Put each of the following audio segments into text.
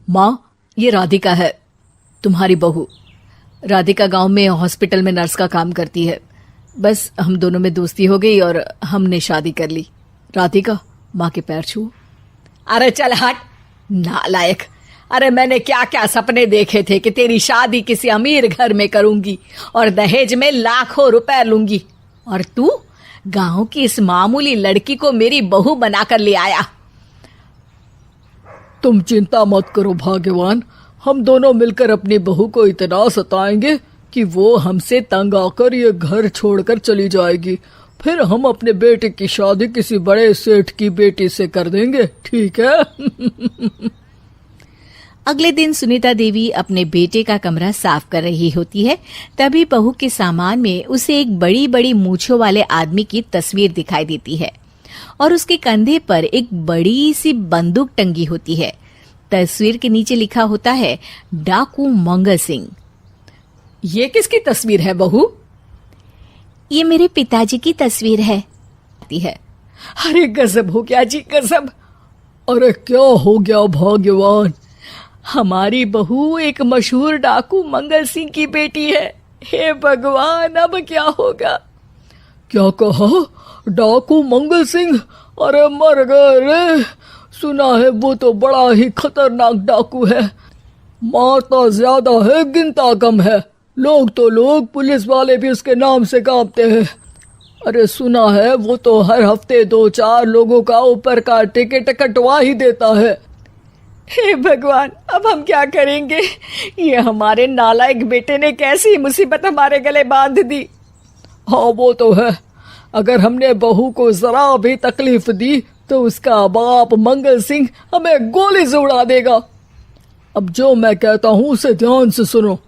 माँ, ये राधिका है, तुम्हारी बहू। राधिका गांव में हॉस्पिटल में नर्स का काम करती है। बस हम दोनों में दोस्ती हो गई और हमने शादी कर ली। राधिका, माँ के पैर छू। अरे चल हट नालायक। अरे मैंने क्या क्या सपने देखे थे कि तेरी शादी किसी अमीर घर में करूंगी और दहेज में लाखों रुपए लूंगी, और तू गांव की इस मामूली लड़की को मेरी बहू बनाकर ले आया। तुम चिंता मत करो भाग्यवान, हम दोनों मिलकर अपनी बहू को इतना सताएंगे कि वो हमसे तंग आकर ये घर छोड़कर चली जाएगी। फिर हम अपने बेटे की शादी किसी बड़े सेठ की बेटी से कर देंगे, ठीक है? अगले दिन सुनीता देवी अपने बेटे का कमरा साफ कर रही होती है। तभी बहू के सामान में उसे एक बड़ी बड़ी मूंछों वाले आदमी की तस्वीर दिखाई देती है और उसके कंधे पर एक बड़ी सी बंदूक टंगी होती है। तस्वीर के नीचे लिखा होता है डाकू मंगल सिंह। ये किसकी तस्वीर है बहू? ये मेरे पिताजी की तस्वीर है। अरे गजब हो गया जी, गजब। अरे क्या हो गया भाग्यवान? हमारी बहू एक मशहूर डाकू मंगल सिंह की बेटी है। हे भगवान, अब क्या होगा? क्या कहा? डाकू मंगल सिंह? अरे मर गए रे। सुना है वो तो बड़ा ही खतरनाक डाकू है, मारता ज्यादा है गिनता कम है। लोग पुलिस वाले भी उसके नाम से कांपते हैं। अरे सुना है वो तो हर हफ्ते 2-4 लोगों का ऊपर का टिकट कटवा ही देता है। हे भगवान, अब हम क्या करेंगे? ये हमारे नालायक बेटे ने कैसी मुसीबत हमारे गले बांध दी। हाँ वो तो है, अगर हमने बहू को जरा भी तकलीफ दी तो उसका बाप मंगल सिंह हमें गोली से उड़ा देगा। अब जो मैं कहता हूँ उसे ध्यान से सुनो।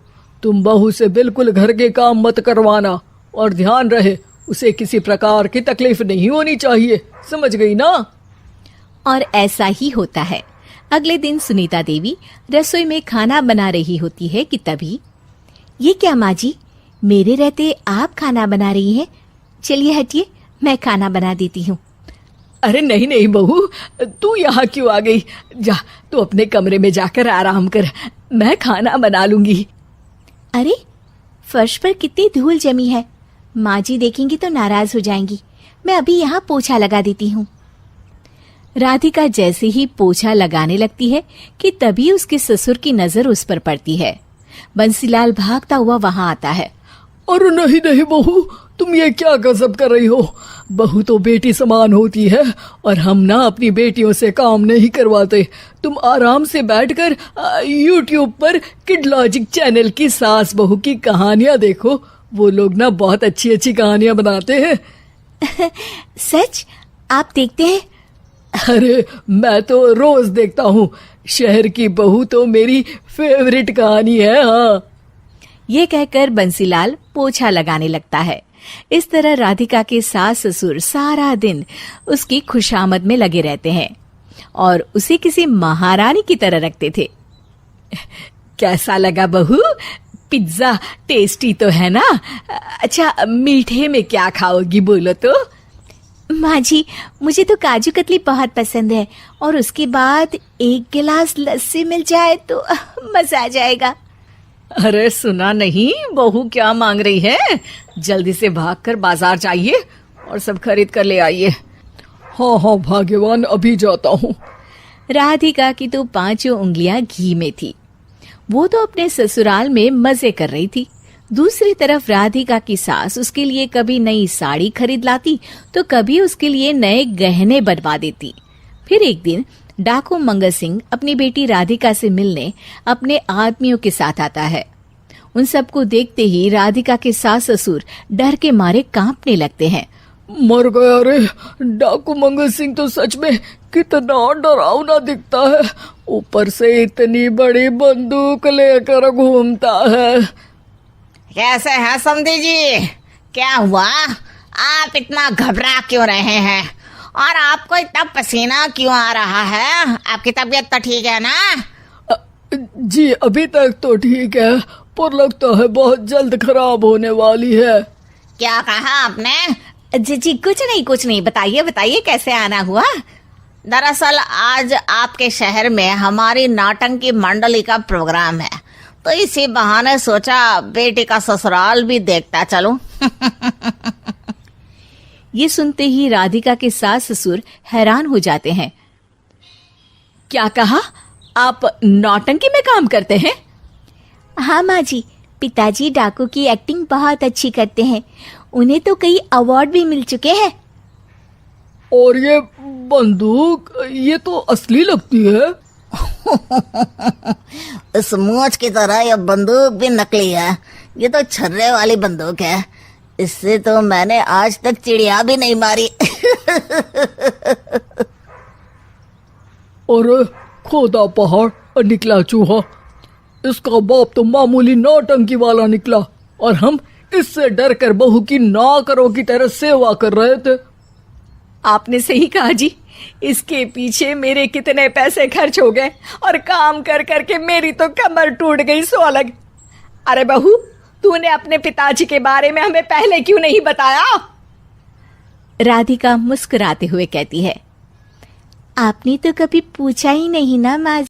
तुम बहू से बिल्कुल घर के काम मत करवाना, और ध्यान रहे उसे किसी प्रकार की तकलीफ नहीं होनी चाहिए, समझ गई ना? और ऐसा ही होता है। अगले दिन सुनीता देवी रसोई में खाना बना रही होती है कि तभी, ये क्या माँ जी, मेरे रहते आप खाना बना रही हैं? चलिए हटिए, मैं खाना बना देती हूँ। अरे नहीं नहीं बहू, तू यहाँ क्यों आ गई? जा, तू अपने कमरे में जाकर आराम कर, मैं खाना बना लूंगी। अरे फर्श पर कितनी धूल जमी है, माँ जी देखेंगी तो नाराज हो जाएंगी। मैं अभी यहाँ पोछा लगा देती हूँ। राधिका जैसे ही पोछा लगाने लगती है कि तभी उसके ससुर की नजर उस पर पड़ती है। बंसीलाल भागता हुआ वहां आता है। अरे नहीं नहीं बहू, तुम ये क्या गजब कर रही हो? बहू तो बेटी समान होती है और हम ना अपनी बेटियों से काम नहीं करवाते। तुम आराम से बैठकर यूट्यूब पर किड लॉजिक चैनल की सास बहू की कहानियां देखो। वो लोग ना बहुत अच्छी अच्छी कहानियां बनाते हैं। सच? आप देखते हैं? अरे मैं तो रोज देखता हूँ। शहर की बहू तो मेरी फेवरेट कहानी है। हाँ, ये कहकर बंसीलाल पोछा लगाने लगता है। इस तरह राधिका के सास ससुर सारा दिन उसकी खुशामद में लगे रहते हैं और उसे किसी महारानी की तरह रखते थे। कैसा लगा बहू? पिज्जा टेस्टी तो है ना? अच्छा, मीठे में क्या खाओगी बोलो तो? माँ जी, मुझे तो काजू कतली बहुत पसंद है और उसके बाद 1 गिलास लस्सी मिल जाए तो मजा आ जाएगा। अरे सुना नहीं, बहू क्या मांग रही है? जल्दी से भागकर बाजार जाइए और सब खरीद कर ले आइए। हाँ हाँ भाग्यवान, अभी जाता हूँ। राधिका की तो 5 उंगलियां घी में थी। वो तो अपने ससुराल में मजे कर रही थी। दूसरी तरफ राधिका की सास उसके लिए कभी नई साड़ी खरीद लाती तो कभी उसके लिए नए गहने बनवा देती। फिर एक दिन डाकू मंगल सिंह अपनी बेटी राधिका से मिलने अपने आदमियों के साथ आता है। उन सबको देखते ही राधिका के सास ससुर डर के मारे कांपने लगते हैं। मर गया रे, डाकू मंगल सिंह तो सच में कितना डरावना दिखता है। ऊपर से इतनी बड़ी बंदूक लेकर घूमता है। कैसे हैं समधी जी? क्या हुआ? आप इतना घबरा क्यों रहे हैं? और आपको इतना पसीना क्यों आ रहा है? आपकी तबीयत तो ठीक है ना? जी अभी तक तो ठीक है, पर लगता है बहुत जल्द खराब होने वाली है। क्या कहा आपने? जी कुछ नहीं, बताइए बताइए कैसे आना हुआ? दरअसल आज आपके शहर में हमारी नाटंकी मंडली का प्रोग्राम है, तो इसी बहाने सोचा बेटी का ससुराल भी देखता चलूं। ये सुनते ही राधिका के सास ससुर हैरान हो जाते हैं। क्या कहा? आप नौटंकी में काम करते हैं? हाँ माँ जी, पिताजी डाकू की एक्टिंग बहुत अच्छी करते हैं। उन्हें तो कई अवार्ड भी मिल चुके हैं। और ये बंदूक, ये तो असली लगती है। इस मूंछ की तरह यह बंदूक भी नकली है। ये तो छर्रे वाली बंदूक है। इससे तो मैंने आज तक चिड़िया भी नहीं मारी। और खोदा पहाड़ और निकला चूहा। इसका बाप तो मामूली नौटंकी वाला निकला और हम इससे डर कर बहू की नौकरों की तरह सेवा कर रहे थे। आपने सही कहा जी। इसके पीछे मेरे कितने पैसे खर्च हो गए और काम कर करके मेरी तो कमर टूट गई सो अलग। अरे बहू, तूने अपने पिताजी के बारे में हमें पहले क्यों नहीं बताया? राधिका मुस्कुराते हुए कहती है, आपने तो कभी पूछा ही नहीं ना माँ।